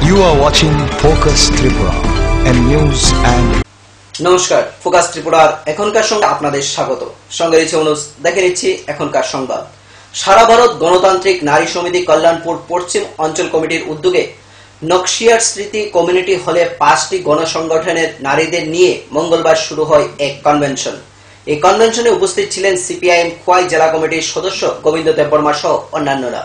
You are watching Focus Tripura and news and নমস্কার focus ত্রিপুরার এখনকার সংবাদ আপনাদের স্বাগত। সঙ্গে রয়েছে অনুজ। দেখে নিচ্ছি এখনকার সংবাদ। সারা ভারত গণতান্ত্রিক নারী সমিতি কল্যাণপুর পশ্চিম অঞ্চল কমিটির উদ্যোগে নকশিয়ার স্মৃতি কমিউনিটি হলে 5টি গণসংগঠনের নারীদের নিয়ে মঙ্গলবার শুরু হয় এক কনভেনশন। এই কনভেনশনে উপস্থিত ছিলেন সিপিআইএম খোয়াই জেলা কমিটির সদস্য গোবিন্দ দেববর্মা সহ অন্যান্যরা।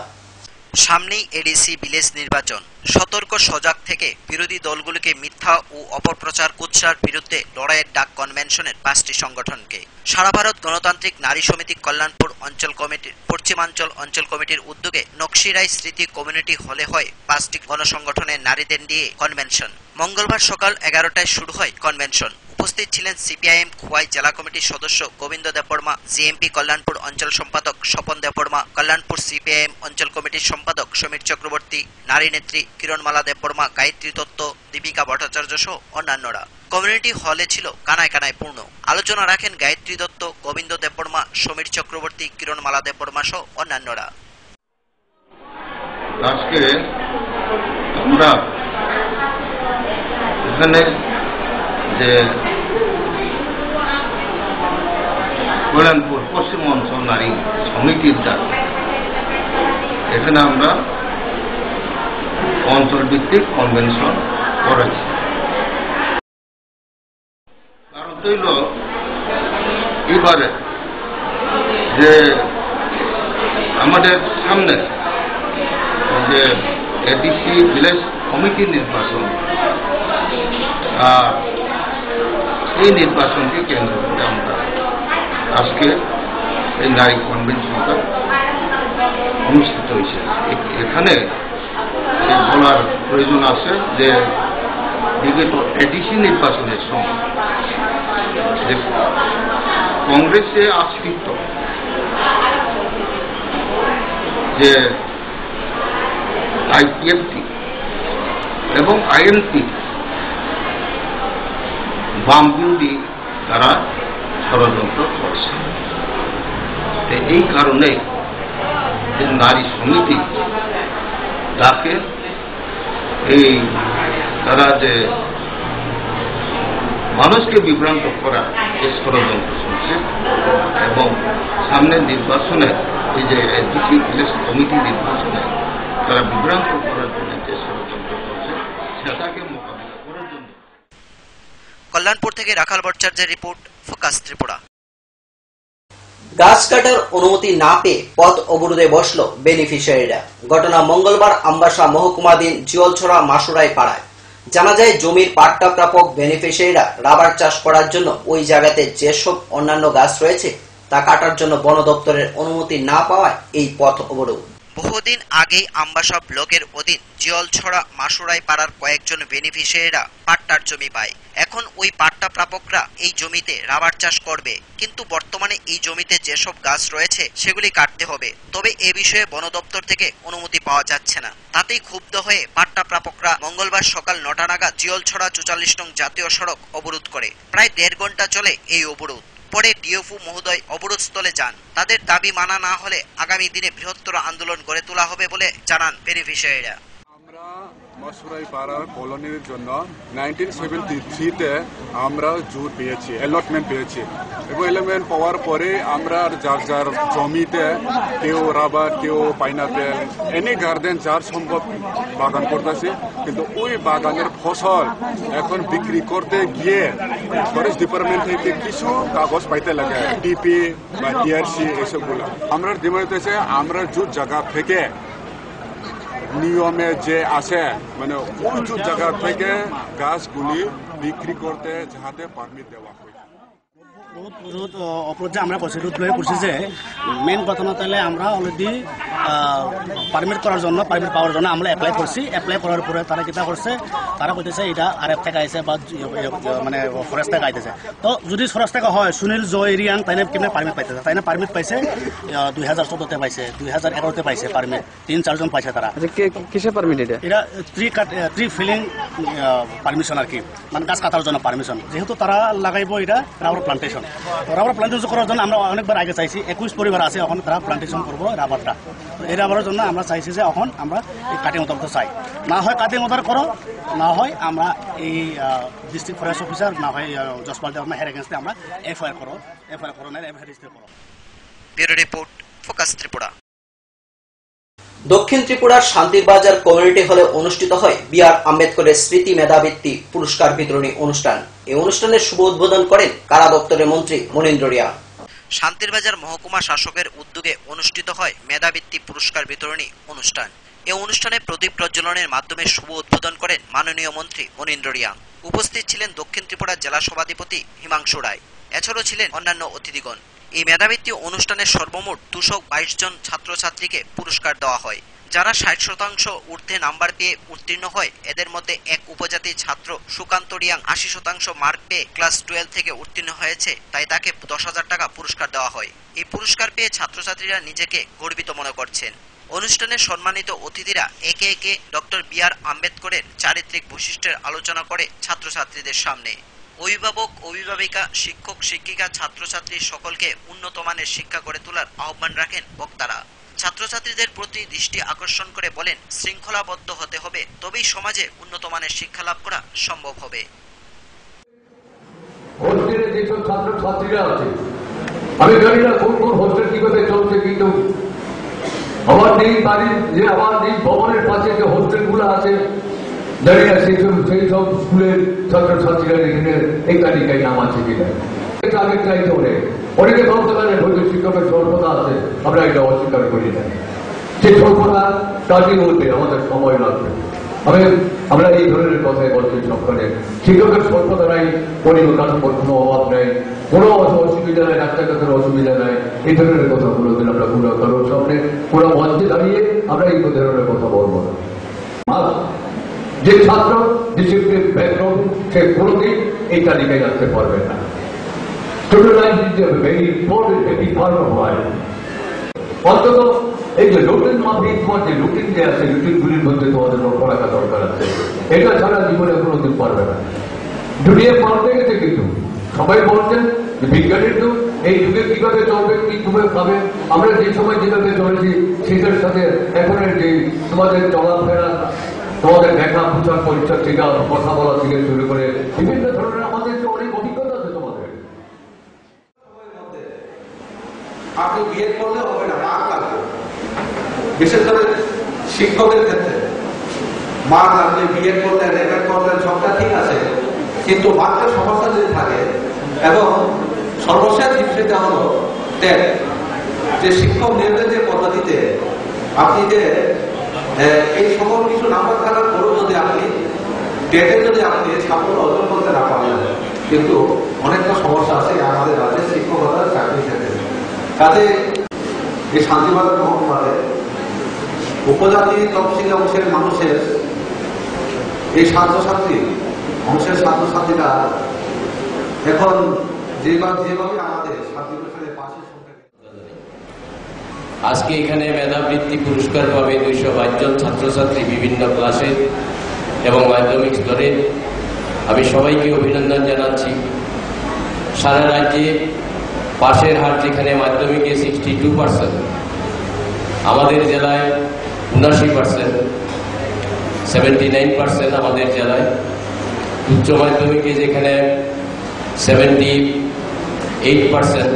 সামনেই এডিসি ভিলেজ নির্বাচন, সতর্ক সজাগ থেকে বিরোধী দলগুলোকে মিথ্যা ও অপপ্রচার কুৎসার বিরুদ্ধে লড়াইয়ের ডাক কনভেনশনের 5টি সংগঠনকে। সারা ভারত গণতান্ত্রিক নারী সমিতি কল্যাণপুর অঞ্চল কমিটির পশ্চিমাঞ্চল অঞ্চল কমিটির উদ্যোগে নকশিরাই স্মৃতি কমিউনিটি হলে হয় 5টি গণসংগঠনের নারীদের নিয়ে কনভেনশন। মঙ্গলবার সকাল 11টায় শুরু হয় কনভেনশন। উপস্থিত ছিলেন সিপিআইএম খোয়াই জেলা কমিটির সদস্য গোবিন্দ দেববর্মা, জিএমপি কল্যাণপুর অঞ্চল সম্পাদক স্বপন দেববর্মা, কল্যাণপুর সিপিআইএম অঞ্চল কমিটির সম্পাদক সমীর চক্রবর্তী, নারী নেত্রী কিরণমালা দেববর্মা, গায়ত্রী দত্ত, দীপিকা ভট্টাচার্য সহ অন্যান্যরা। কমিউনিটি হলে ছিল কানায় কানায় পূর্ণ। আলোচনা রাখেন গায়ত্রী দত্ত, গোবিন্দ দেববর্মা, সমীর চক্রবর্তী, কিরণমালা দেববর্মা সহ অন্যান্যরা। আজকে আমরা এখানে যে কল্যাণপুর পশ্চিম অঞ্চল নারী সমিতির দ্বারা এখানে আমরা অঞ্চল ভিত্তিক কনভেনশন করেছি। কারণ হইল এবারে যে আমাদের সামনে যে এডিসি ভিলেজ কমিটি নির্বাচন, এই নির্বাচনকে কেন্দ্র করে আমরা আজকে এই নারী কনভেনশনটা অনুষ্ঠিত হয়েছে। এখানে বলার প্রয়োজন আছে যে বিগত এডিসি নির্বাচনের সময় যে কংগ্রেসে আশ্রিত যে আইপিএফটি এবং আইএনপি বাম বিরোধী তারা ষড়যন্ত্র করছে। এই কারণে যে নারী সমিতি তাকে এই তারা যে মানুষকে বিভ্রান্ত করা এই ষড়যন্ত্র চলছে এবং সামনের নির্বাচনে এই যে এডিসি ভিলেজ কমিটি নির্বাচনে তারা বিভ্রান্ত করার জন্য যে ষড়যন্ত্র করছে সেটাকে মোকাবিলা করার জন্য। কল্যাণপুর থেকে রাখাল ভট্টাচার্যের রিপোর্ট, ফোকাস ত্রিপুরা। গাছ কাটার অনুমতি না পেয়ে পথ অবরোধে বসল বেনিফিশিয়ারিরা। ঘটনা মঙ্গলবার আমবাসা মহকুমাধীন জিওলছড়া মাসুরাই পাড়ায়। জানা যায় জমির পাট্টা প্রাপক বেনিফিশিয়ারিরা রাবার চাষ করার জন্য ওই জায়গাতে যেসব অন্যান্য গাছ রয়েছে তা কাটার জন্য বন দপ্তরের অনুমতি না পাওয়ায় এই পথ অবরোধ। বহুদিন আগেই আমবাসা ব্লকের অধীন জিওলছড়া মাসুরাই পাড়ার কয়েকজন বেনিফিশিয়ারিরা পাট্টার জমি পায়। এখন ওই পাট্টা প্রাপকরা এই জমিতে রাবার চাষ করবে, কিন্তু বর্তমানে এই জমিতে যেসব গাছ রয়েছে সেগুলি কাটতে হবে। তবে এ বিষয়ে বন দপ্তর থেকে অনুমতি পাওয়া যাচ্ছে না। তাতেই ক্ষুব্ধ হয়ে পাট্টা প্রাপকরা মঙ্গলবার সকাল 9টা নাগাদ জিওলছড়া 44 নং জাতীয় সড়ক অবরোধ করে। প্রায় 1.5 ঘন্টা চলে এই অবরোধ। পরে ডিএফও মহোদয় অবরোধস্থলে যান। তাদের দাবি মানা না হলে আগামী দিনে বৃহত্তর আন্দোলন গড়ে তোলা হবে বলে জানান বেনিফিশিয়ারিরা। আমরা মাসুরাই পাড়া কলোনির জন্য 1973-তে আমরা জোর পেয়েছি, অ্যালটমেন্ট পেয়েছি এবং অ্যালটমেন্ট পাওয়ার পরে আমরা যার যার জমিতে কেউ রাবার, কেউ পাইনাপেল, এনি গার্ডেন যার সম্ভব বাগান করতেছে। কিন্তু ওই বাগানের ফসল এখন বিক্রি করতে গিয়ে ফরেস্ট ডিপার্টমেন্ট থেকে কিছু কাগজ পাইতে লাগে, টিপি বা টিআরসি এসবগুলো। আমরা ডিমান্ড হচ্ছে আমরা যে জায়গা থেকে নিয়মে যে আছে মানে উঁচু জায়গা থেকে গাছগুলি বিক্রি করতে যাতে পারমিট দেওয়া হয়। বহুত অপরাধ যে আমরা করছি রুট লয়ে করছি যে মেন কথা না তাহলে আমরা অলরেডি পারমিট করার জন্য পারমিট পাওয়ার জন্য আমরা অ্যাপ্লাই করছি। অ্যাপ্লাই করার পরে তারা কিতা করছে, তারা বলতেছে এটা আরএফ থেকে আইছে বা মানে ফরেস্ট থেকে আইতেছে। তো যদি ফরেস্ট থেকে হয় সুনীল জয় এরিয়ান তাইনে কেমনে পারমিট পাইতেছে, তাইনে পারমিট পাইছে 2014-তে পাইছে, 2011-তে পাইছে পারমিট, 3-4 জন পাইছে তারা। কিসের পারমিট এটা? এটা ট্রি ফিলিং পারমিশন আর কি, মানে গাছ কাটার জন্য পারমিশন। যেহেতু তারা লাগাইব এটা rubber plantation, plantation. Rubber plantation করার জন্য আমরা অনেকবার আগে চাইছি, 21 পরিবার আছে এখন তারা প্লান্টেশন করবো রাবারটা। এই রাবারের জন্য আমরা চাইছি যে এখন আমরা এই কাটিং অথরিটি চাই, না হয় কাটিং অথরিটি করো, না হয় আমরা এই ডিস্ট্রিক্ট ফরেস্ট অফিসার, না হয় জজপাল দেওয়ার হের এগেন্স্টে আমরা এফআইআর করো না এফআইআর রেজিস্টার করো। Bureau report, focus Tripura. দক্ষিণ ত্রিপুরার শান্তিরবাজার কমিউনিটি হলে অনুষ্ঠিত হয় বি.আর. আম্বেদকরের স্মৃতি মেধাবৃত্তি পুরস্কার বিতরণী অনুষ্ঠান। এই অনুষ্ঠানের শুভ উদ্বোধন করেন কারা দপ্তরের মন্ত্রী মনীন্দ্র রিয়া। শান্তিরবাজার মহকুমা শাসকের উদ্যোগে অনুষ্ঠিত হয় মেধাবৃত্তি পুরস্কার বিতরণী অনুষ্ঠান। এই অনুষ্ঠানে প্রদীপ প্রজ্বলনের মাধ্যমে শুভ উদ্বোধন করেন মাননীয় মন্ত্রী মনীন্দ্র রিয়া। উপস্থিত ছিলেন দক্ষিণ ত্রিপুরা জেলা সভাধিপতি হিমাংশু রায়। এছাড়াও ছিলেন অন্যান্য অতিথিগণ। এই মেধাবৃত্তি অনুষ্ঠানে সর্বমোট 222 জন ছাত্রছাত্রীকে পুরস্কার দেওয়া হয়। যারা 60% ঊর্ধ্বে নাম্বার পেয়ে উত্তীর্ণ হয়, এদের মধ্যে এক উপজাতি ছাত্র সুকান্ত রিয়াং 80% মার্ক পেয়ে ক্লাস 12 থেকে উত্তীর্ণ হয়েছে, তাই তাকে 10,000 টাকা পুরস্কার দেওয়া হয়। এই পুরস্কার পেয়ে ছাত্রছাত্রীরা নিজেকে গর্বিত মনে করছেন। অনুষ্ঠানে সম্মানিত অতিথিরা একে একে ডক্টর বি.আর. আম্বেদকরের চারিত্রিক বৈশিষ্ট্যের আলোচনা করে ছাত্রছাত্রীদের সামনে। অভিভাবক, অভিভাবিকা, শিক্ষক, শিক্ষিকা, ছাত্রছাত্রী সকলকে উন্নত মানের শিক্ষা গড়ে তোলার আহ্বান রাখেন বক্তারা। ছাত্রছাত্রীদের প্রতি দৃষ্টি আকর্ষণ করে বলেন, শৃঙ্খলাবদ্ধ হতে হবে, তবেই সমাজে উন্নত মানের শিক্ষা লাভ করা সম্ভব হবে। হোস্টেলে যেসব ছাত্রছাত্রীরা আছে, আমি জানি না কোন কোন হোস্টেল কিভাবে চলছে, কিন্তু আমার নেই বাড়ির যে আমার নেই ভবনের পাশে যে হোস্টেলগুলো আছে, জানি না সেই সব স্কুলের ছাত্রছাত্রীরা এখানে এই তালিকায় নাম আছে কিনা। আগে চাইতে অনেকে ভাবতে পারেন হয়তো শিক্ষকের স্বল্পতা আছে, আমরা এটা অস্বীকার করি না। সেই স্বল্পতা কাটিয়ে উঠবে আমাদের সময় লাগবে। আমরা এই ধরনের কথাই বলছি সবখানে, শিক্ষকের স্বল্পতা নাই, পরিকাঠামোর কোনো অভাব নেই, কোনো অসুবিধা নেই, রাস্তাঘাটের অসুবিধা নাই, এই ধরনের কথাগুলো আমরা পুরো কারোর সামনে পুরো মঞ্চে দাঁড়িয়ে আমরা এই ধরনের কথা বলবো না। যে ছাত্র ডিসিপ্লিন ব্যাকগ্রাউন্ড, সে কোনোদিন এই তালিকায় রাখতে পারবে না। Student life is a very important একটি পার্ট অফ লাইফ। অন্তত এই যে রুটিন মাফিক তোমার যে রুটিন যে আছে, রুটিনগুলির মধ্যে তোমাদের লক্ষ্য রাখা দরকার আছে। এটা ছাড়া জীবনে কোনোদিন পারবে না। দুনিয়া পাল্টে গেছে, কিন্তু সবাই বলছেন যে বিজ্ঞানের যুগ, এই যুগে কিভাবে চলবে, কিভাবে খাবে। আমরা যে সময় যেভাবে চলেছি সেটার সাথে এখনের যে তোমাদের চলাফেরা, তোমাদের দেখা, পোশাক পরিচ্ছদ থেকে কথা বলা থেকে শুরু করে বিভিন্ন ধরনের আমাদের যে অনেক অভিজ্ঞতা আছে তোমাদের। আপনি বিয়ে করলে হবে না, মার্ক লাগবে। বিশেষ করে শিক্ষকের ক্ষেত্রে মার্ক লাগলে, বিয়ে করলেন, রেকর্ড করলেন, সবটা ঠিক আছে, কিন্তু মার্কের সমস্যা যদি থাকে, এবং সর্বশেষ বিষয়টা হলো টেট, যে শিক্ষক নিয়োগের যে পদ্ধতিতে আপনি যে এই সকল কিছু নাম্বার থাকার পরেও যদি আপনি টেটে যদি আপনি সাফল্য অর্জন করতে না পারেন, কিন্তু অনেকটা সমস্যা আছে আমাদের রাজ্যের শিক্ষকতার চাকরির ক্ষেত্রে। কাজে এই শান্তিবাজার মহকুমাতে উপজাতি তফসিলি অংশের মানুষের এই ছাত্রছাত্রী অংশের ছাত্রছাত্রীরা এখন যেভাবে আমাদের শান্তিবাজারের পাশে আজকে এখানে মেধাবৃত্তি পুরস্কার পাবে 222 জন ছাত্রছাত্রী বিভিন্ন ক্লাসে এবং মাধ্যমিক স্তরে। আমি সবাইকে অভিনন্দন জানাচ্ছি। সারা রাজ্যে পাশের হার যেখানে মাধ্যমিকে 62%, আমাদের জেলায় 79%, 79% আমাদের জেলায়। উচ্চ মাধ্যমিকে যেখানে 78%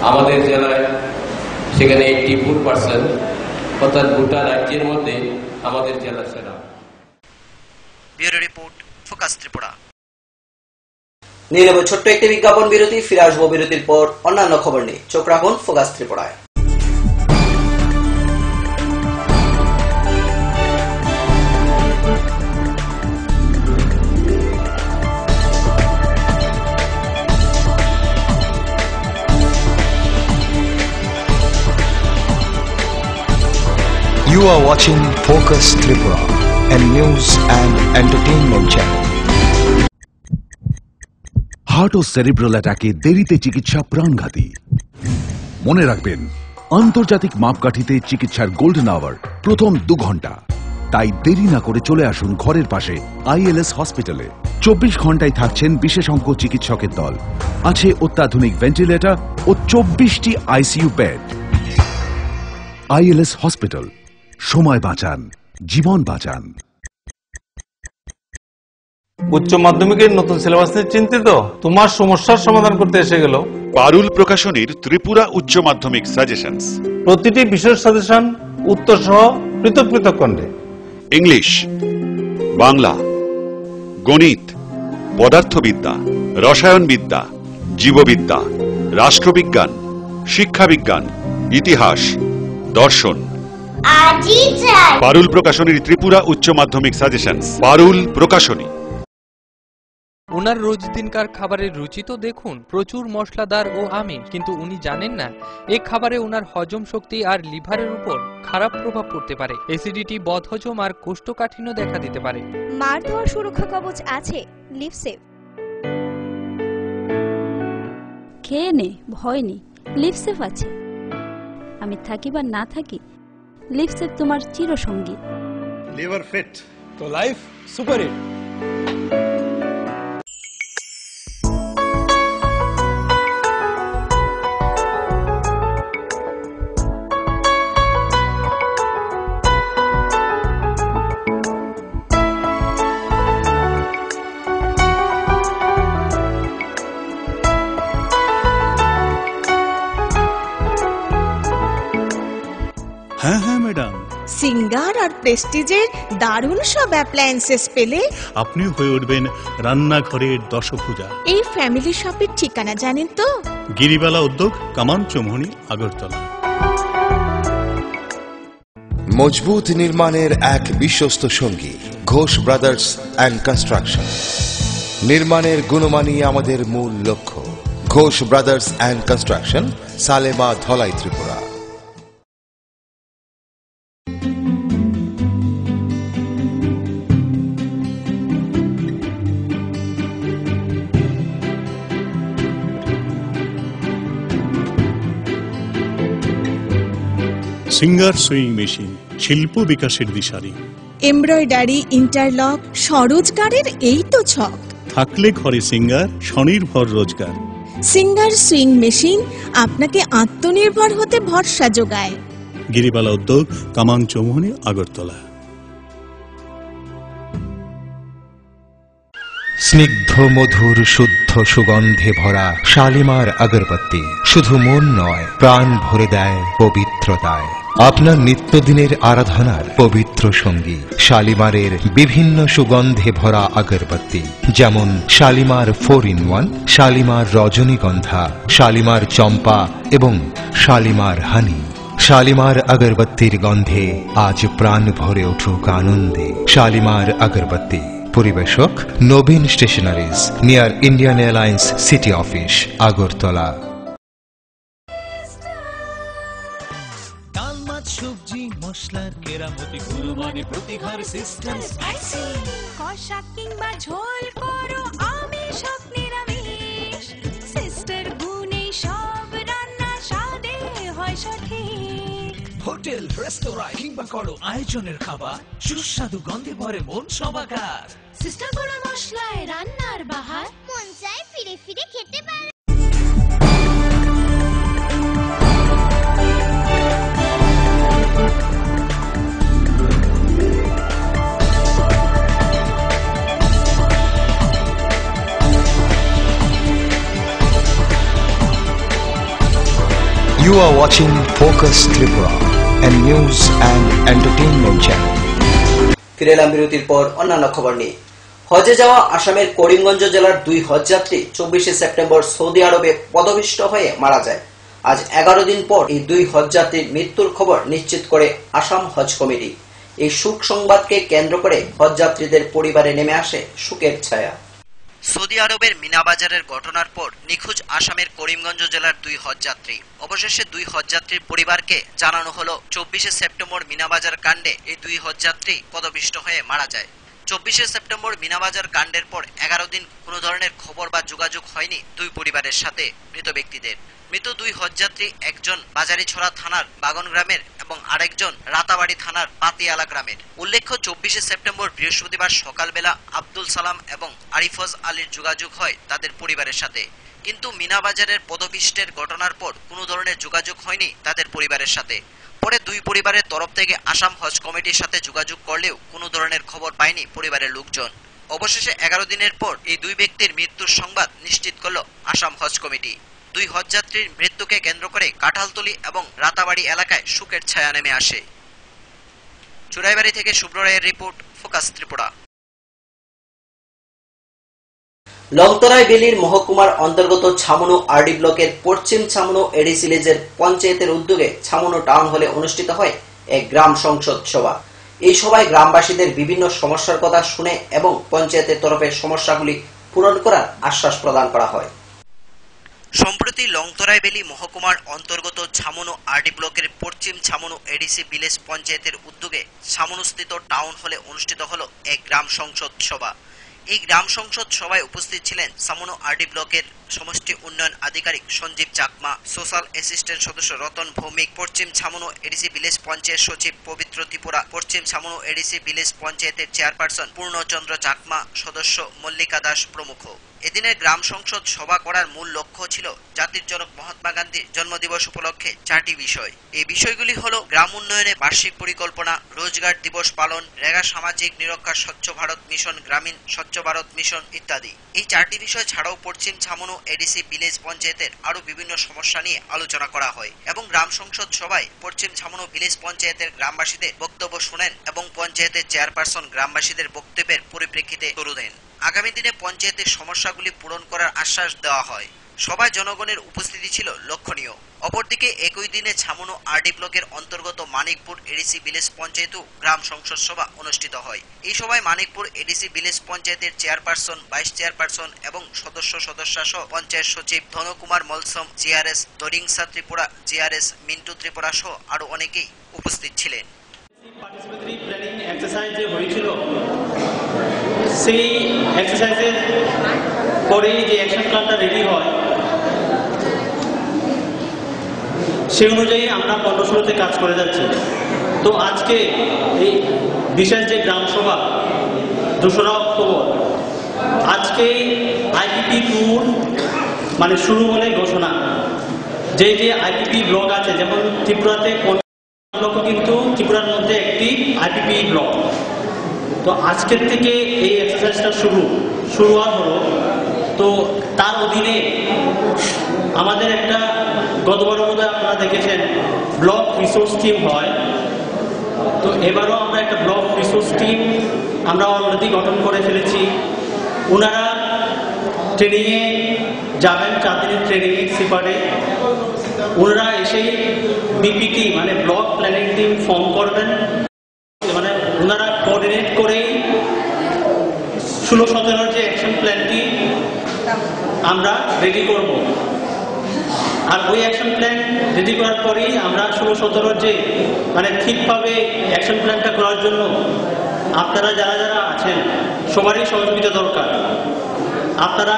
আমাদের জেলায়, সেখানে 84%, অর্থাৎ গোটা রাজ্যের মধ্যে আমাদের জেলা সেরা। Bureau report, focus Tripura. নিয়ে নেব ছোট্ট একটি বিজ্ঞাপন বিরতি, ফিরে আসবো বিরতির পর অন্যান্য খবর নিয়ে। চোখ রাখুন ফোকাস ত্রিপুরায়। You are watching Focus Tripura, a news and entertainment channel. Heart ও সেরিব্রাল অ্যাটাকে দেরিতে চিকিৎসা প্রাণঘাতী। মনে রাখবেন, আন্তর্জাতিক মাপকাঠিতে চিকিৎসার গোল্ডেন আওয়ার প্রথম 2 ঘন্টা। তাই দেরি না করে চলে আসুন ঘরের পাশে ILS হসপিটালে। 24 ঘন্টায় থাকছেন বিশেষজ্ঞ চিকিৎসকের দল। আছে অত্যাধুনিক ভেন্টিলেটর ও 24টি আইসিইউ বেড। ILS হসপিটাল, সময় বাঁচান, জীবন বাঁচান। উচ্চ মাধ্যমিকের নতুন সিলেবাস নিয়ে চিন্তিত? তোমার সমস্যার সমাধান করতে এসে গেল পারুল প্রকাশনীর ত্রিপুরা উচ্চ মাধ্যমিক সাজেশনস। প্রতিটি বিষয়ের সাজেশন উত্তর সহ পৃথক পৃথক খণ্ডে। ইংলিশ, বাংলা, গণিত, পদার্থবিদ্যা, রসায়নবিদ্যা, জীববিদ্যা, রাষ্ট্রবিজ্ঞান, শিক্ষাবিজ্ঞান, ইতিহাস, দর্শন। পারুল প্রকাশনীর ত্রিপুরা উচ্চ মাধ্যমিক সাজেশনস। পারুল প্রকাশনী। ওনার রোজ দিনকার খাবারের রুচি তো দেখুন, প্রচুর মশলাদার ও আমিষ, কিন্তু উনি জানেন না এই খাবারে ওনার হজম শক্তি আর লিভারের উপর খারাপ প্রভাব পড়তে পারে। অ্যাসিডিটি, বদহজম আর কোষ্ঠকাঠিন্য দেখা দিতে পারে। মার ধোয়ার সুরক্ষা কবচ আছে লিভসেভ। খেয়ে নে, ভয় নেই, লিভসেভ আছে। আমি থাকি বা না থাকি, লিভসেভ তোমার চিরসঙ্গী। লিভার ফিট তো লাইফ সুপার হিট। হ্যাঁ হ্যাঁ ম্যাডাম, সিঙ্গার আর প্রেস্টিজের দারুণ সব অ্যাপ্লায়েন্সেস পেলে আপনি হয়ে উঠবেন রান্নাঘরের দশভুজা। এই ফ্যামিলি শপের ঠিকানা জানেন তো? গিরিবালা উদ্যোগ, কামান চৌমুহনী, আগরতলা। মজবুত নির্মাণের এক বিশ্বস্ত সঙ্গী ঘোষ ব্রাদার্স অ্যান্ড কনস্ট্রাকশন। নির্মাণের গুণমানই আমাদের মূল লক্ষ্য। Ghosh brothers and construction, Salema, Dhalai, Tripura. Singer sewing machine, শিল্প বিকাশের দিশারি। এমব্রয়ডারি, ইন্টারলক, স্বরোজগারের এই তো ছক। থাকলে ঘরে সিঙ্গার, স্বনির্ভর রোজগার। সিঙ্গার সুইং মেশিন আপনাকে আত্মনির্ভর হতে ভরসা যোগায়। গিরিবালা উদ্যোগ, কামান চৌমুহনী, আগরতলা। স্নিগ্ধ মধুর শুদ্ধ সুগন্ধে ভরা শালিমার আগরবাতি শুধু মন নয়, প্রাণ ভরে দেয় পবিত্রতায়। আপনার নিত্যদিনের আরাধনার পবিত্র সঙ্গী শালিমারের বিভিন্ন সুগন্ধে ভরা আগরবাতি, যেমন শালিমার 4-in-1, শালিমার রজনীগন্ধা, শালিমার চম্পা এবং শালিমার হানি। শালিমার আগরবাতির গন্ধে আজ প্রাণ ভরে উঠুক আনন্দে। শালিমার আগরবাতি। পরিবেশক Nabin stationeries, near Indian airlines city office, Agartala. ডাল, মাছ, সবজি, মশলার কেরামতি, কুরবানি, প্রতিঘর সিস্টেম, স্পাইসি, কষা কিংবা ঝোল করো আমিষ হোক নিরামিষ, সিস্টার গুণে সব রান্না স্বাদে হয় সঠিক। হোটেল, রেস্তোরাঁ কিংবা করো আয়োজনের খাবার, সুস্বাদু গন্ধে ভরে মন সবাকার। সিস্টার গুঁড়ো মশলায় রান্নার বাহার, মন চায় ফিরে ফিরে খেতে পারে। You are watching Focus Tripura, a news and entertainment channel. ফিরে এলাম বিরতির পর অন্যান্য খবর নিয়ে। হজে যাওয়া আসামের করিমগঞ্জ জেলার 2 হজযাত্রী 24 সেপ্টেম্বর সৌদি আরবে পদপিষ্ট হয়ে মারা যায়। আজ 11 দিন পর এই 2 হজযাত্রীর মৃত্যুর খবর নিশ্চিত করে আসাম হজ কমিটি। এই শোক সংবাদকে কেন্দ্র করে হজযাত্রীদের পরিবারে নেমে আসে শোকের ছায়া। সৌদি আরবের মিনাবাজারের ঘটনার পর নিখোঁজ আসামের করিমগঞ্জ জেলার 2 হজযাত্রী। অবশেষে 2 হজযাত্রীর পরিবারকে জানানো হলো 24 সেপ্টেম্বর মিনাবাজার কাণ্ডে এই 2 হজযাত্রী পদপিষ্ট হয়ে মারা যায়। 24শে সেপ্টেম্বর মিনাবাজার কাণ্ডের পর 11 দিন কোনো ধরনের খবর বা যোগাযোগ হয়নি দুই পরিবারের সাথে মৃত ব্যক্তিদের। মৃত দুই হজযাত্রী, একজন বাজারিছড়া থানার বাগন গ্রামের এবং আরেকজন রাতাবাড়ি থানার পাতিয়ালা গ্রামের। উল্লেখ্য 24শে সেপ্টেম্বর বৃহস্পতিবার সকালবেলা আব্দুল সালাম এবং আরিফজ আলীর যোগাযোগ হয় তাদের পরিবারের সাথে, কিন্তু মিনাবাজারের পদপিষ্টের ঘটনার পর কোনো ধরনের যোগাযোগ হয়নি তাদের পরিবারের সাথে। পরে দুই পরিবারের তরফ থেকে আসাম হজ কমিটির সাথে যোগাযোগ করলেও কোনো ধরনের খবর পায়নি পরিবারের লোকজন। অবশেষে 11 দিনের পর এই দুই ব্যক্তির মৃত্যুর সংবাদ নিশ্চিত করল আসাম হজ কমিটি। দুই হজযাত্রীর মৃত্যুকে কেন্দ্র করে কাঁঠালতলী এবং রাতাবাড়ি এলাকায় শোকের ছায়া নেমে আসে। চুরাইবাড়ি থেকে শুভ্র রায়ের রিপোর্ট, ফোকাস ত্রিপুরা। লংতরাই বেলির মহকুমার অন্তর্গত ছামনু আরডি ব্লকের পশ্চিম ছামনু এডিসি ভিলেজের পঞ্চায়েতের উদ্যোগে ছামনু টাউন হলে অনুষ্ঠিত হয় এক গ্রাম সংসদ সভা। এই সভায় গ্রামবাসীদের বিভিন্ন সমস্যার কথা শুনে এবং পঞ্চায়েতের তরফে সমস্যাগুলি পূরণ করার আশ্বাস প্রদান করা হয়। সম্প্রতি লংতরাই বেলি মহকুমার অন্তর্গত ছামনু আরডি ব্লকের পশ্চিম ছামনু এডিসি ভিলেজ পঞ্চায়েতের উদ্যোগে ছামনুস্থিত টাউন হলে অনুষ্ঠিত হল এক গ্রাম সংসদ সভা। এই গ্রাম সংসদ সভায় উপস্থিত ছিলেন ছামনু আরডি ব্লকের সমষ্টি উন্নয়ন আধিকারিক সঞ্জীব চাকমা, সোশ্যাল অ্যাসিস্ট্যান্ট সদস্য রতন ভৌমিক, পশ্চিম ছামনু এডিসি ভিলেজ পঞ্চায়েত সচিব পবিত্র ত্রিপুরা, পশ্চিম ছামনু এডিসি ভিলেজ পঞ্চায়েতের চেয়ারপারসন পূর্ণচন্দ্র চাকমা, সদস্য মল্লিকা দাস প্রমুখ। এদিনের গ্রাম সংসদ সভা করার মূল লক্ষ্য ছিল জাতির জনক মহাত্মা গান্ধীর জন্মদিবস উপলক্ষে 4টি বিষয়। এই বিষয়গুলি হল গ্রাম উন্নয়নে বার্ষিক পরিকল্পনা, রোজগার দিবস পালন, রেগা সামাজিক নিরক্ষা, স্বচ্ছ ভারত মিশন, গ্রামীণ স্বচ্ছ ভারত মিশন ইত্যাদি। এই 4টি বিষয় ছাড়াও পশ্চিম ছামনু এডিসি ভিলেজ পঞ্চায়েতের আরো বিভিন্ন সমস্যা নিয়ে আলোচনা করা হয় এবং গ্রাম সংসদ সভায় পশ্চিম ছামনু ভিলেজ পঞ্চায়েতের গ্রামবাসীদের বক্তব্য শুনেন এবং পঞ্চায়েতের চেয়ারপারসন গ্রামবাসীদের বক্তব্যের পরিপ্রেক্ষিতে তুলে দেন। আগামী দিনে পঞ্চায়েতের সমস্যাগুলি পূরণ করার আশ্বাস দেওয়া হয়। সভায় জনগণের উপস্থিতি ছিল লক্ষণীয়। অপরদিকে একই দিনে ছামনু আরডি ব্লকের অন্তর্গত মানিকপুর এডিসি ভিলেজ পঞ্চায়েতেও গ্রাম সংসদ সভা অনুষ্ঠিত হয়। এই সভায় মানিকপুর এডিসি ভিলেজ পঞ্চায়েতের চেয়ারপারসন, ভাইস চেয়ারপারসন এবং সদস্যা সহ পঞ্চায়েত সচিব ধনকুমার মলসম, জিআরএস দরিংসা ত্রিপুরা, জিআরএস মিন্টু ত্রিপুরা সহ আরো অনেকেই উপস্থিত ছিলেন। পার্টিসিপেটরি প্ল্যানিং এক্সারসাইজ যে হয়েছিল, সেই এক্সারসাইজের পরেই যে অ্যাকশন প্ল্যানটা রেডি হয়, সেই অনুযায়ী আমরা 15-16তে কাজ করে যাচ্ছি। তো আজকে এই বিশেষ যে গ্রাম সভা 2রা অক্টোবর, আজকে আইপিপি ট্যুর মানে শুরু হলে ঘোষণা, যে যে আইপিপি ব্লক আছে, যেমন ত্রিপুরাতে ব্লক কিন্তু ত্রিপুরার মধ্যে একটি আইপিপি ব্লক। তো আজকের থেকে এই এক্সারসাইজটা শুরুয়াত হলো। তো তার অধীনে আমাদের একটা গতবারের মধ্যে আপনারা দেখেছেন ব্লক রিসোর্স টিম হয়। তো এবারও আমরা একটা ব্লক রিসোর্স টিম আমরা অলরেডি গঠন করে ফেলেছি। ওনারা ট্রেনিংয়ে যাবেন, 4 দিনের ট্রেনিং সিপারে। ওনারা এসেই বিপিটি মানে ব্লক প্ল্যানিং টিম ফর্ম করবেন, মানে ওনারা কোঅর্ডিনেট করেই 16-17 যে অ্যাকশন প্ল্যানটি আমরা রেডি করব। আর ওই অ্যাকশন প্ল্যান রেডি করার পরেই আমরা 16-17 যে মানে ঠিকভাবে অ্যাকশন প্ল্যানটা করার জন্য আপনারা যারা যারা আছেন সবারই সহযোগিতা দরকার। আপনারা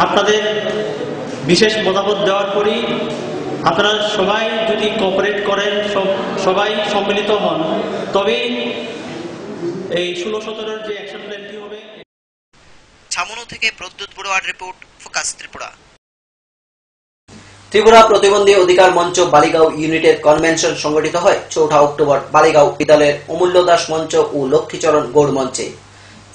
আপনাদের বিশেষ মতামত দেওয়ার পরেই আপনারা সবাই যদি কোঅপারেট করেন, সবাই সম্মিলিত হন, তবেই এই 16-17 যে অ্যাকশন প্ল্যানটি হবে। ছামনু থেকে প্রদ্যুৎ বড়ুয়ার রিপোর্ট, ফোকাস ত্রিপুরা। ত্রিপুরা প্রতিবন্ধী অধিকার মঞ্চ বালিগাঁও ইউনিটের কনভেনশন সংগঠিত হয় 4 অক্টোবর বালিগাঁও বিদ্যালয়ের অমূল্য দাস মঞ্চ ও লক্ষ্মীচরণ গৌড় মঞ্চে।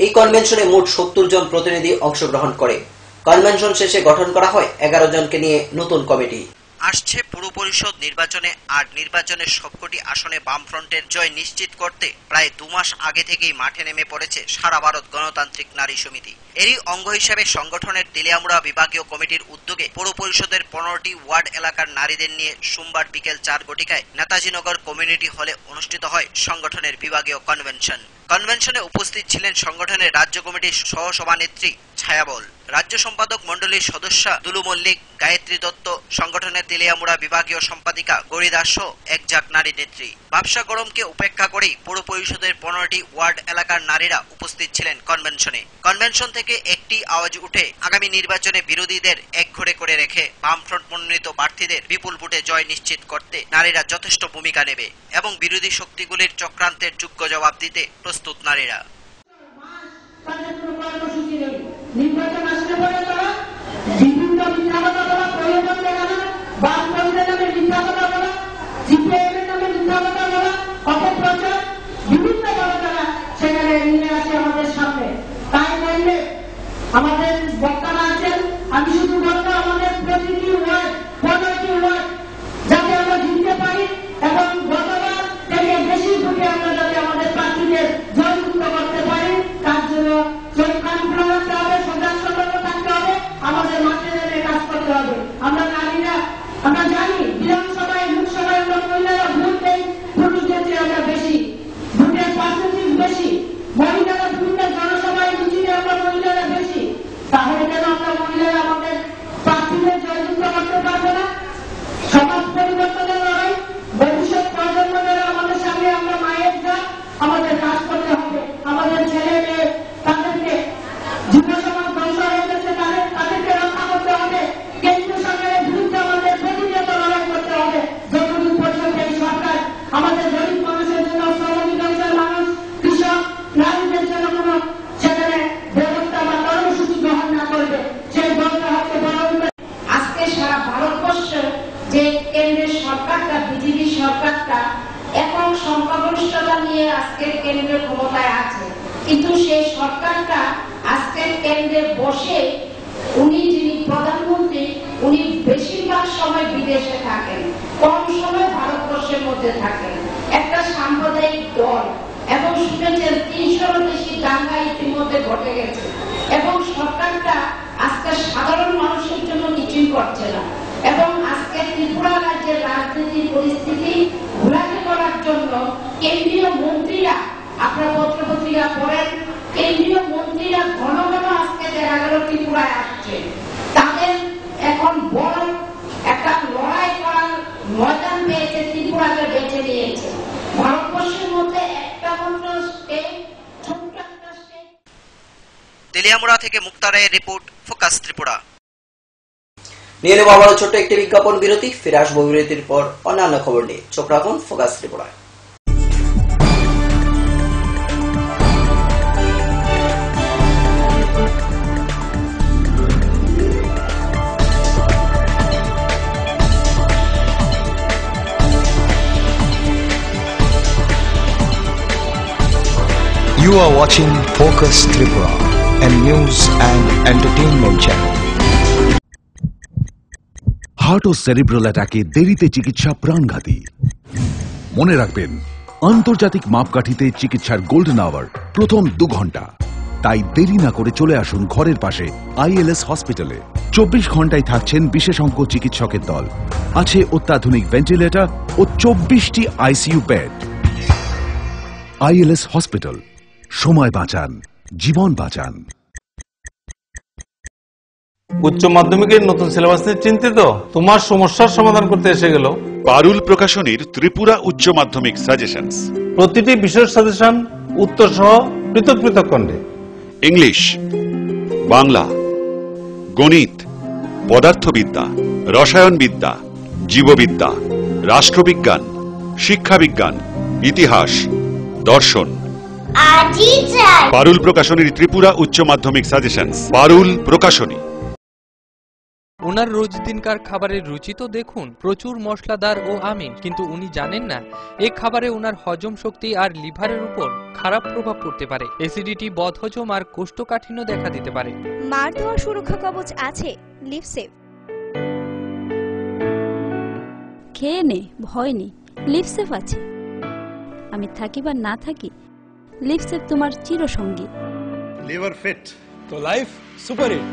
এই কনভেনশনে মোট 70 জন প্রতিনিধি অংশগ্রহণ করে। কনভেনশন শেষে গঠন করা হয় 11 জনকে নিয়ে নতুন কমিটি। আসছে পুর পরিষদ নির্বাচনে আর নির্বাচনের সবকটি আসনে বামফ্রন্টের জয় নিশ্চিত করতে প্রায় 2 মাস আগে থেকেই মাঠে নেমে পড়েছে সারা ভারত গণতান্ত্রিক নারী সমিতি। এরই অঙ্গ হিসেবে সংগঠনের তেলিয়ামুড়া বিভাগীয় কমিটির উদ্যোগে পৌর পরিষদের 15টি ওয়ার্ড এলাকার নারীদের নিয়ে সোমবার বিকেল 4 ঘটিকায় নেতাজিনগর কমিউনিটি হলে অনুষ্ঠিত হয় সংগঠনের বিভাগীয় কনভেনশন। কনভেনশনে উপস্থিত ছিলেন সংগঠনের রাজ্য কমিটির সহসভানেত্রী ছায়াবল, রাজ্য সম্পাদক মণ্ডলীর সদস্যা দুলু মল্লিক, গায়ত্রী দত্ত, সংগঠনের তেলিয়ামুড়া বিভাগীয় সম্পাদিকা গৌরী দাস সহ একঝাঁক নারী নেত্রী। ব্যবসা গরমকে উপেক্ষা করেই পৌর পরিষদের 15টি ওয়ার্ড এলাকার নারীরা উপস্থিত ছিলেন কনভেনশনে। কনভেনশন থেকে একটি আওয়াজ উঠে আগামী নির্বাচনে বিরোধীদের একঘরে করে রেখে বামফ্রন্ট মনোনীত প্রার্থীদের বিপুল ভোটে জয় নিশ্চিত করতে নারীরা যথেষ্ট ভূমিকা নেবে এবং বিরোধী শক্তিগুলির চক্রান্তের যোগ্য জবাব দিতে প্রস্তুত নারীরা। নির্বাচন আসলে পরে তারা বিভিন্ন মিথ্যা কথা বলা, প্রয়োজন দেখানো, বামপন্থীদের নামে মিথ্যা কথা বলা, সিপিআইএম এর নামে মিথ্যা কথা বলা, অপপ্রচার বিভিন্ন ভাবে তারা সেখানে নিয়ে আসে আমাদের সামনে। তাই বললে আমাদের বক্তারা আছেন, আমি শুধু বলবো আমাদের প্রতিটি ওয়ার্ড 15টি ওয়ার্ড যাতে আমরা জিততে পারি এবং গতবার থেকে বেশি ভোটে আমরা যাতে আমাদের প্রার্থীদের জয়যুক্ত করতে পারি, তার জন্য আমাদের মাঠে নেমে কাজ করতে হবে। আমরা নারীরা আমরা জানি বিধানসভায় লোকসভায় আমরা মহিলারা ভোট দেই, পুরুষদের চেয়ে আমরা বেশি ভোটের পার্সেন্টেজ বেশি, মহিলারা বিভিন্ন জনসভায় মিছিলে আমরা মহিলারা বেশি। তাহলে কেন আমরা মহিলারা আমাদের প্রার্থীদের জয়যুক্ত করতে পারবো না? সমাজ পরিবর্তনের লড়াই, ভবিষ্যৎ প্রজন্মের আমাদের সামনে আমরা মায়ের যা আমাদের কাজ করতে হবে। আমাদের ছেলে মেয়ে তাদেরকে যুব সমাজ ধ্বংস হয়ে গেছে, তাদেরকে রক্ষা করতে হবে। কেন্দ্রীয় সরকারের বিরুদ্ধে আমাদের প্রতিনিয়ত লড়াই করতে হবে। যতদিন পর্যন্ত এই সরকার আমাদের গরিব মানুষের জন্য, শ্রমিক অংশের মানুষ, কৃষক, নারীদের জন্য কোন সেখানে ব্যবস্থা বা কর্মসূচি গ্রহণ না করবে, সেই দলটা হচ্ছে বড়। আজকে সারা ভারতবর্ষ যে কেন্দ্রের সরকারটা, বিজেপি সরকারটা এখন সংখ্যাগরিষ্ঠতা নিয়ে আজকের কেন্দ্রীয় ক্ষমতায় আছে, কিন্তু সেই সরকারটা আজকের কেন্দ্রে বসে উনি যিনি প্রধানমন্ত্রী, উনি বেশিরভাগ সময় বিদেশে থাকেন, কম সময় ভারতবর্ষের মধ্যে থাকেন। একটা সাম্প্রদায়িক দল এবং শুনেছেন 300-এর বেশি দাঙ্গা ইতিমধ্যে ঘটে গেছে এবং সরকারটা আজকে সাধারণ মানুষের জন্য কিছুই করছে না এবং আজকে ত্রিপুরা রাজ্যের রাজনীতির পরিস্থিতি ঘোলাটে করার জন্য কেন্দ্রীয় মন্ত্রীরা, আপনারা পত্রপত্রিকা পড়েন, কেন্দ্রীয় মন্ত্রীরা ঘন ঘন আজকে দেখা গেল ত্রিপুরায় আসছে। তাদের এখন বড় একটা লড়াই করার ময়দান পেয়েছে, ত্রিপুরাকে বেছে নিয়েছে। ভারতবর্ষের মধ্যে একটা মাত্র স্টেট, ছোট্ট একটা স্টেট। তেলিয়ামুড়া থেকে মুক্তা রায়ের রিপোর্ট, ফোকাস ত্রিপুরা। নিয়ে নেব আবারও ছোট্ট একটি বিজ্ঞাপন বিরতি, ফিরে আসবো বিরতির পর অন্যান্য খবর নিয়ে। চোখ রাখুন ফোকাস ত্রিপুরায়। You are watching Focus Tripura, a news and entertainment channel. Heart ও সেরিব্রাল অ্যাটাকে দেরিতে চিকিৎসা প্রাণঘাতী। মনে রাখবেন, আন্তর্জাতিক মাপকাঠিতে চিকিৎসার গোল্ডেন আওয়ার প্রথম 2 ঘন্টা। তাই দেরি না করে চলে আসুন ঘরের পাশে ILS হসপিটালে। 24 ঘন্টায় থাকছেন বিশেষজ্ঞ চিকিৎসকের দল, আছে অত্যাধুনিক ভেন্টিলেটর ও 24টি ICU বেড। ILS হসপিটাল, সময় বাঁচান, জীবন বাঁচান। উচ্চ মাধ্যমিকের নতুন সিলেবাস নিয়ে চিন্তিত? তোমার সমস্যার সমাধান করতে এসে গেল পারুল প্রকাশনীর ত্রিপুরা উচ্চ মাধ্যমিক সাজেশনস। প্রতিটি বিষয়ের সাজেশন উত্তর সহ পৃথক পৃথক খণ্ডে। ইংলিশ, বাংলা, গণিত, পদার্থবিদ্যা, রসায়নবিদ্যা, জীববিদ্যা, রাষ্ট্রবিজ্ঞান, শিক্ষাবিজ্ঞান, ইতিহাস, দর্শন। পারুল প্রকাশনীর ত্রিপুরা উচ্চ মাধ্যমিক সাজেশনস। পারুল প্রকাশনী। ওনার রোজ দিনকার খাবারের রুচি তো দেখুন, প্রচুর মশলাদার ও আমিষ, কিন্তু উনি জানেন না এই খাবারে ওনার হজম শক্তি আর লিভারের উপর খারাপ প্রভাব পড়তে পারে। অ্যাসিডিটি, বদহজম আর কোষ্ঠকাঠিন্য দেখা দিতে পারে। মার দেওয়া সুরক্ষা কবচ আছে লিভসেভ। খেয়ে নে, ভয় নেই, লিভসেভ আছে। আমি থাকি বা না থাকি, লিভসেভ তোমার চিরসঙ্গী। লিভার ফিট তো লাইফ সুপার হিট।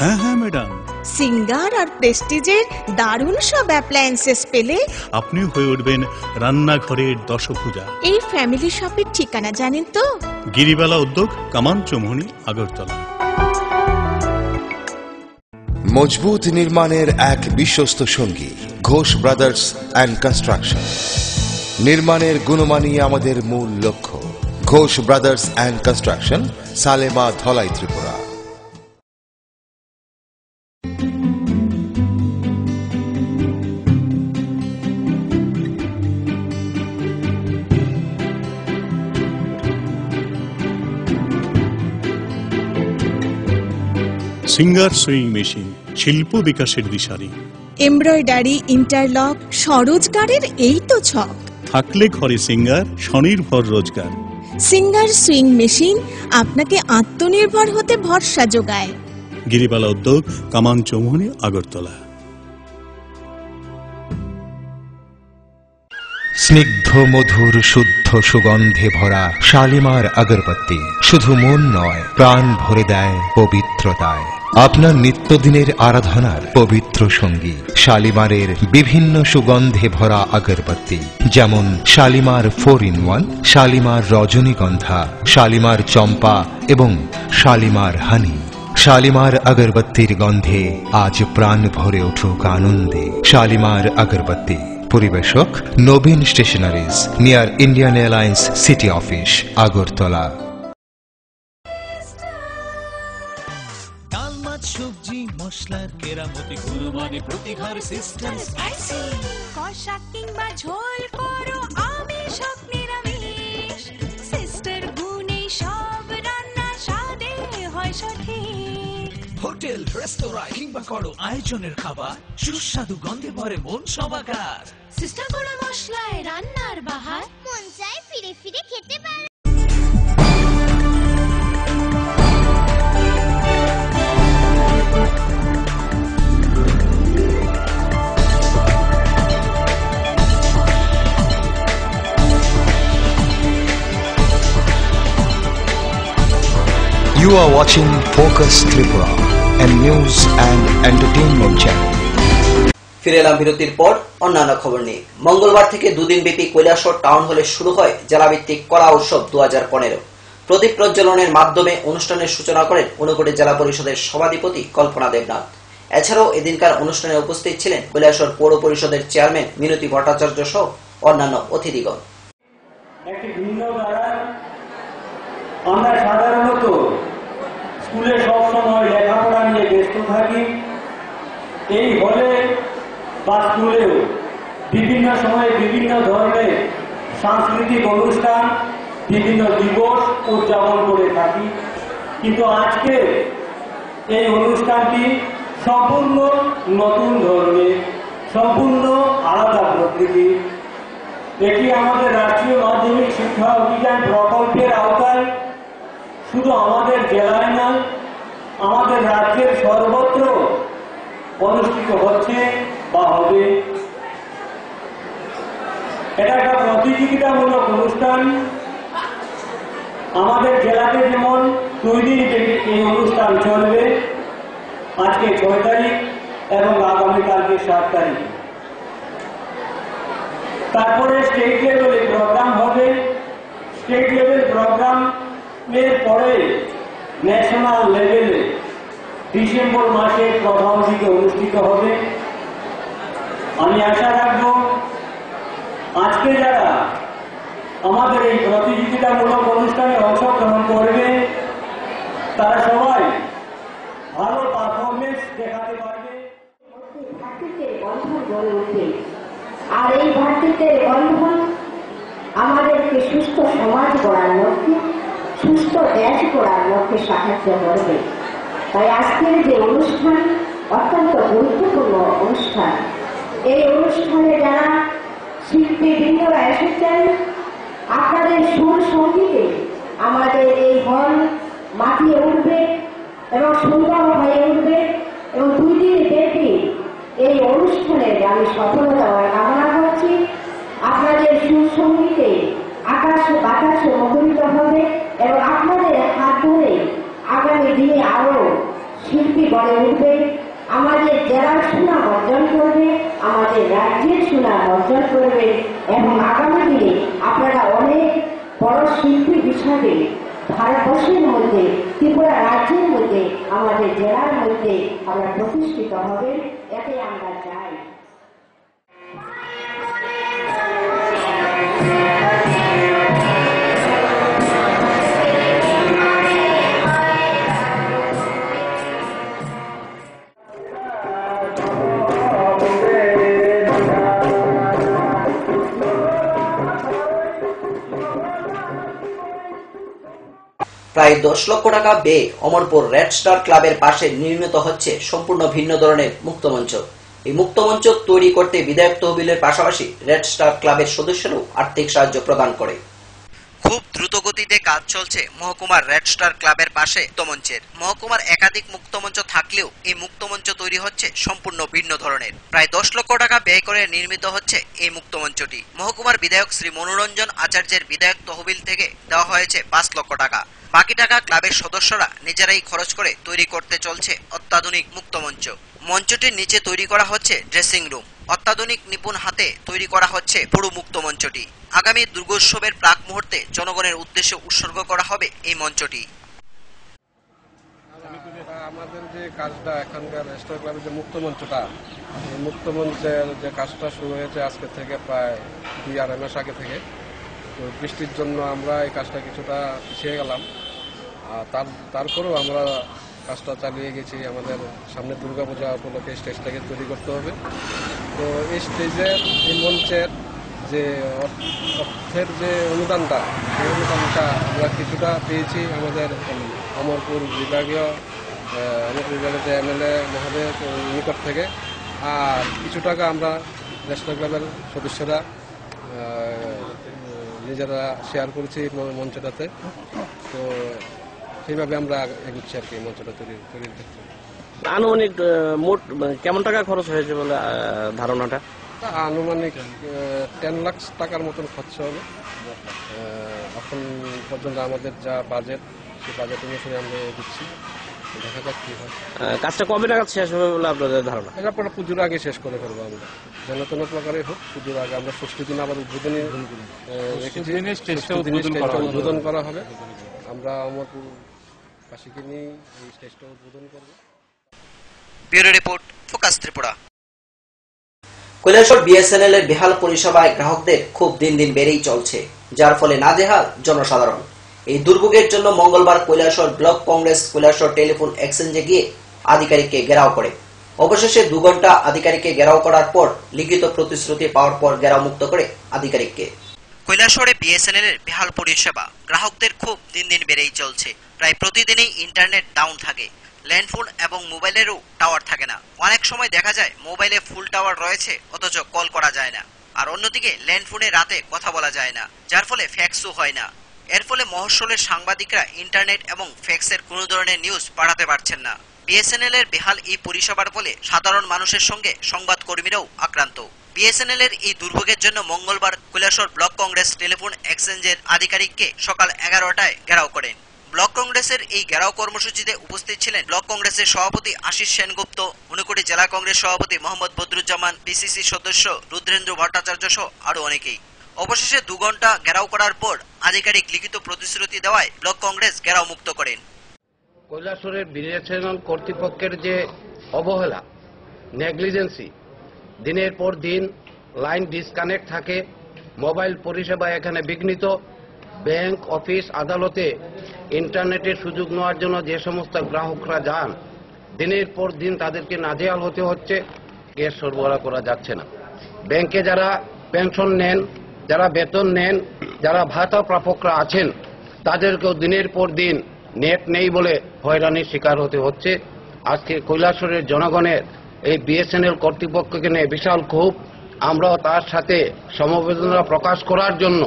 হ্যাঁ হ্যাঁ ম্যাডাম, সিঙ্গার আর প্রেস্টিজের দারুণ সব অ্যাপ্লায়েন্সেস পেলে আপনিও হয়ে উঠবেন রান্নাঘরের দশভুজা। এই ফ্যামিলি শপের ঠিকানা জানেন তো? গিরিবালা উদ্যোগ, কামান চৌমুহনী, আগরতলা। মজবুত নির্মাণের এক বিশ্বস্ত সঙ্গী ঘোষ ব্রাদার্স অ্যান্ড কনস্ট্রাকশন। নির্মাণের গুণমানই আমাদের মূল লক্ষ্য। Ghosh brothers and construction, Salema, Dhalai, Tripura. Singer sewing machine, শিল্প বিকাশের দিশারি। এমব্রয়ডারি, ইন্টারলক, স্বরোজগারের এই তো ছক। থাকলে ঘরে সিঙ্গার, স্বনির্ভর রোজগার। সিঙ্গার সুইং মেশিন আপনাকে আত্মনির্ভর হতে ভরসা যোগায়। গিরিবালা উদ্যোগ, কামান চৌমুহনী, আগরতলা। স্নিগ্ধ মধুর শুদ্ধ সুগন্ধে ভরা শালিমার আগরবাতি শুধু মন নয়, প্রাণ ভরে দেয় পবিত্রতায়। আপনার নিত্যদিনের আরাধনার পবিত্র সঙ্গী শালিমারের বিভিন্ন সুগন্ধে ভরা আগরবাতি, যেমন শালিমার 4-in-1, শালিমার রজনীগন্ধা, শালিমার চম্পা এবং শালিমার হানি। শালিমার আগরবাতির গন্ধে আজ প্রাণ ভরে উঠুক আনন্দে। শালিমার আগরবাতি। পরিবেশক Nabin stationeries, near Indian airlines city office, Agartala. ডাল, মাছ, সবজি, মশলার কেরামতি, গুণমানে প্রতি ঘর সিস্টেম স্পাইসি। কষা কিংবা ঝোল করো আমিষ হোক নিরামিষ, সিস্টার গুণে সব রান্না স্বাদে হয় সঠিক। হোটেল, রেস্তোরাঁ কিংবা করো আয়োজনের খাবার, সুস্বাদু গন্ধে ভরে মন সবাকার। সিস্টার গুঁড়ো মশলায় রান্নার বাহার, মন চায় ফিরে ফিরে খেতে পারে। You are watching Focus Tripura, a news and entertainment channel. ফিরে এলাম বিরতির পর অন্যান্য খবর নিয়ে। মঙ্গলবার থেকে দুদিন ব্যাপী কৈলাসহর টাউন হলে শুরু হয় জেলাভিত্তিক কলা উৎসব 2015। প্রদীপ প্রজ্বলনের মাধ্যমে অনুষ্ঠানের সূচনা করেন ঊনকোটি জেলা পরিষদের সভাধিপতি কল্পনা দেবনাথ। এছাড়াও এদিনকার অনুষ্ঠানে উপস্থিত ছিলেন কৈলাসহর পৌর পরিষদের চেয়ারম্যান মিনতি ভট্টাচার্য সহ অন্যান্য অতিথিগণ। আমরা সাধারণত স্কুলে সবসময় লেখাপড়া নিয়ে ব্যস্ত থাকি। এই হলে বা স্কুলেও বিভিন্ন সময়ে বিভিন্ন ধরনের সাংস্কৃতিক অনুষ্ঠান, বিভিন্ন দিবস উদযাপন করে থাকি। কিন্তু আজকে এই অনুষ্ঠানটি সম্পূর্ণ নতুন ধরনের, সম্পূর্ণ আলাদা প্রকৃতি। এটি আমাদের রাষ্ট্রীয় মাধ্যমিক শিক্ষা অভিযান প্রকল্পের আওতায় শুধু আমাদের জেলায় নয়, আমাদের রাজ্যের সর্বত্র অনুষ্ঠিত হচ্ছে বা হবে। এটা একটা প্রতিযোগিতামূলক অনুষ্ঠান। আমাদের জেলাতে যেমন 2 দিন এই অনুষ্ঠান চলবে, আজকে 6 তারিখ এবং আগামীকালকে 7 তারিখ। তারপরে স্টেট লেভেলে প্রোগ্রাম হবে। স্টেট লেভেল প্রোগ্রামের পরে ন্যাশনাল লেভেলে ডিসেম্বর মাসের প্রথম দিকে অনুষ্ঠিত হবে। আমি আশা রাখব আজকে যারা আমাদের এই প্রতিযোগিতামূলক অনুষ্ঠানে অংশগ্রহণ করবে তারা সবাই ভালো পারফরমেন্স দেখাতে পারবে। আর এই ভ্রাতৃত্বের বন্ধন আমাদেরকে সুস্থ সমাজ গড়ার লক্ষ্যে, সুস্থ দেশ গড়ার লক্ষ্যে সাহায্য করবে। তাই আজকের যে অনুষ্ঠান অত্যন্ত গুরুত্বপূর্ণ অনুষ্ঠান। এই অনুষ্ঠানে যারা শিল্পীবৃন্দরা এসেছেন, আপনাদের সুর সঙ্গীতে আমাদের এই হল মাতিয়ে উঠবে এবং সুন্দর হয়ে উঠবে এবং 2 দিন ব্যাপী এই অনুষ্ঠানের আমি সফলতা কামনা করছি। আপনাদের সুর সঙ্গীতে আকাশ বাতাসে মুখরিত হবে এবং আপনাদের হাত ধরে আগামী দিনে আরো শিল্প সংস্কৃতি গড়ে উঠবে, আমাদের জেলার সুনাম অর্জন করবে, আমাদের রাজ্যের সুনাম অর্জন করবে এবং আগামী দিনে আপনারা অনেক বড় শিল্পী হিসাবে ভারতবর্ষের মধ্যে, ত্রিপুরা রাজ্যের মধ্যে, আমাদের জেলার মধ্যে আমরা প্রতিষ্ঠিত হবেন, এতে আমরা চাই। প্রায় 10 লক্ষ টাকা ব্যয়ে অমরপুর রেড স্টার ক্লাবের পাশে নির্মিত হচ্ছে সম্পূর্ণ ভিন্ন ধরনের মুক্তমঞ্চ। এই মুক্তমঞ্চ তৈরি করতে বিধায়ক তহবিলের পাশাপাশি রেড স্টার ক্লাবের সদস্যরাও আর্থিক সাহায্য প্রদান করে। খুব দ্রুত গতিতে কাজ চলছে মহকুমার রেড স্টার ক্লাবের পাশে মুক্তমঞ্চের। মহকুমার একাধিক মুক্তমঞ্চ থাকলেও এই মুক্তমঞ্চ তৈরি হচ্ছে সম্পূর্ণ ভিন্ন ধরনের। প্রায় 10 লক্ষ টাকা ব্যয় করে নির্মিত হচ্ছে এই মুক্তমঞ্চটি। মহকুমার বিধায়ক শ্রী মনোরঞ্জন আচার্যের বিধায়ক তহবিল থেকে দেওয়া হয়েছে 5 লক্ষ টাকা। বাকি টাকা ক্লাবের সদস্যরা নিজেরাই খরচ করে তৈরি করতে চলছে অত্যাধুনিক মুক্তমঞ্চ। মঞ্চটির নিচে তৈরি করা হচ্ছে ড্রেসিং রুম। অত্যাধুনিক নিপুণ হাতে তৈরি করা হচ্ছে পুরো মুক্তমঞ্চটি। আগামী দুর্গোৎসবের প্রাক মুহূর্তে জনগণের উদ্দেশ্যে উৎসর্গ করা হবে এই মঞ্চটি। আমাদের যে কাজটা এখানকার স্টার ক্লাবের যে মুক্তমঞ্চটা, এই মুক্তমঞ্চের যে কাজটা শুরু হয়েছে আজকে থেকে প্রায় 2-2.5 মাস আগে থেকে। তো বৃষ্টির জন্য আমরা এই কাজটা কিছুটা পিছিয়ে গেলাম, তারপরেও আমরা কাজটা চালিয়ে গেছি। আমাদের সামনে দুর্গাপূজা উপলক্ষে স্টেজটাকে তৈরি করতে হবে। তো এই স্টেজের, এই মঞ্চের যে অর্থের যে অনুদানটা, সেই অনুদানটা আমরা কিছুটা পেয়েছি আমাদের অমরপুর বিভাগীয় যে এমএলএ মহোদয়ের নিকট থেকে, আর কিছু টাকা আমরা ন্যাশনাল ক্লাবের সদস্যরা নিজেরা শেয়ার করেছি মঞ্চটাতে। তো সেইভাবে আমরা এগোচ্ছি আর কি মঞ্চটা তৈরির ক্ষেত্রে। আনুমানিক মোট কেমন টাকা খরচ হয়েছে বলে ধারণাটা? আনুমানিক 10 লাখ টাকার মতন খরচ হবে। এখন পর্যন্ত আমাদের যা বাজেট, সেই বাজেট অনুসারে আমরা দিচ্ছি। দেখা যাক কি হয়। কাজটা কবে নাগাদ শেষ হবে বলে আপনাদের ধারণা? এটা পরে পুজোর আগে শেষ করে ফেলবো আমরা, যেন কোনো প্রকারে হোক পুজোর আগে। আমরা 6 দিন আবার উদ্বোধনী উদ্বোধন করা হবে। আমরা অমরপুর বাসীকে নিয়ে এই স্টেজটা উদ্বোধন করব। Bureau report, focus Tripura. Kailashahar BSNL এর বেহাল পরিষেবায় গ্রাহকদের খুব দিন দিন বেড়েই চলছে, যার ফলে নাজেহাল জনসাধারণ। এই দুর্ভোগের জন্য মঙ্গলবার কৈলাসহর ব্লক কংগ্রেস কৈলাসহর টেলিফোন এক্সচেঞ্জে গিয়ে আধিকারিককে ঘেরাও করে। অবশেষে 2 ঘন্টা আধিকারিককে ঘেরাও করার পর লিখিত প্রতিশ্রুতি পাওয়ার পর ঘেরাও মুক্ত করে আধিকারিককে। কৈলাসহরে বিএসএনএল এর বেহাল পরিষেবা গ্রাহকদের খুব দিন দিন বেড়েই চলছে। প্রায় প্রতিদিনই ইন্টারনেট ডাউন থাকে, ল্যান্ডফোন এবং মোবাইলেরও টাওয়ার থাকে না। অনেক সময় দেখা যায় মোবাইলে ফুল টাওয়ার রয়েছে অথচ কল করা যায় না, আর অন্যদিকে ল্যান্ডফোনে রাতে কথা বলা যায় না, যার ফলে ফ্যাক্সও হয় না। এর ফলে মহস্বলের সাংবাদিকরা ইন্টারনেট এবং ফ্যাক্সের কোনো ধরনের নিউজ পাঠাতে পারছেন না। বিএসএনএল এর বেহাল এই পরিষেবার ফলে সাধারণ মানুষের সঙ্গে সংবাদকর্মীরাও আক্রান্ত। বিএসএনএল এর এই দুর্ভোগের জন্য মঙ্গলবার কৈলাসহর ব্লক কংগ্রেস টেলিফোন এক্সচেঞ্জের আধিকারিককে সকাল 11টায় ঘেরাও করেন। ব্লক কংগ্রেসের এই ঘেরাও কর্মসূচিতে উপস্থিত ছিলেন ব্লক কংগ্রেসের সভাপতি আশিস সেনগুপ্ত, ঊনকোটি জেলা কংগ্রেস সভাপতি মোহাম্মদ বদরুজ্জামান, পিসিসি সদস্য রুদ্রেন্দ্র ভট্টাচার্য সহ আরো অনেকেই। অবশেষে 2 ঘন্টা ঘেরাও করার পর আধিকারিক লিখিত প্রতিশ্রুতি দেওয়ায় ব্লক কংগ্রেস ঘেরাও মুক্ত করেন। কৈলাসহরের বিএসএনএল কর্তৃপক্ষের যে অবহেলা, নেগলিজেন্সি, দিনের পর দিন লাইন ডিসকানেক্ট থাকে, মোবাইল পরিষেবা এখানে বিঘ্নিত, ব্যাংক, অফিস, আদালতে ইন্টারনেটের সুযোগ নেওয়ার জন্য যে সমস্ত গ্রাহকরা যান, দিনের পর দিন তাদেরকে নাজেহাল হতে হচ্ছে। গ্যাস সরবরাহ করা যাচ্ছে না। ব্যাংকে যারা পেনশন নেন, যারা বেতন নেন, যারা ভাতা প্রাপকরা আছেন, তাদেরকেও দিনের পর দিন নেট নেই বলে হয়রানির শিকার হতে হচ্ছে। আজকে কৈলাসহরের জনগণের এই বিএসএনএল কর্তৃপক্ষকে নিয়ে বিশাল ক্ষোভ। আমরাও তার সাথে সমবেদনা প্রকাশ করার জন্য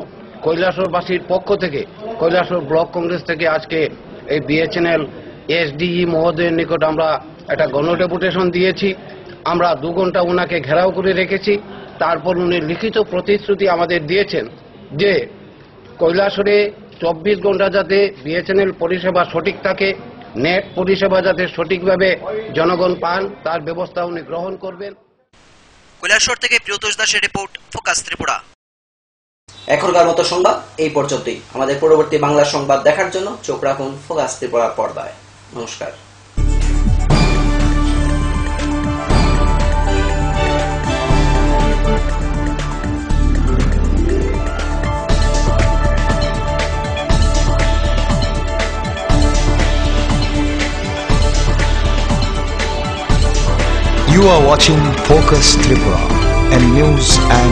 কৈলাসহরবাসীর পক্ষ থেকে, কৈলাসহর ব্লক কংগ্রেস থেকে আজকে এই বিএসএনএল এসডিই মহোদয়ের নিকট আমরা একটা গণডেপুটেশন দিয়েছি। আমরা 2 ঘন্টা ওনাকে ঘেরাও করে রেখেছি। তারপর উনি লিখিত প্রতিশ্রুতি আমাদের দিয়েছেন যে কৈলাসহরে 24 ঘন্টা যাতে বিএসএনএল পরিষেবা সঠিক থাকে, নেট পরিষেবা যাতে সঠিকভাবে জনগণ পান তার ব্যবস্থা উনি গ্রহণ করবেন। কৈলাসহর থেকে প্রিয়তোষ দাসের রিপোর্ট, ফোকাস ত্রিপুরা। এখনকার মতো সংবাদ এই পর্যন্তই। আমাদের পরবর্তী বাংলা সংবাদ দেখার জন্য চোখ রাখুন ফোকাস ত্রিপুরার পর্দায়। নমস্কার। You are watching Focus Tripura, a news and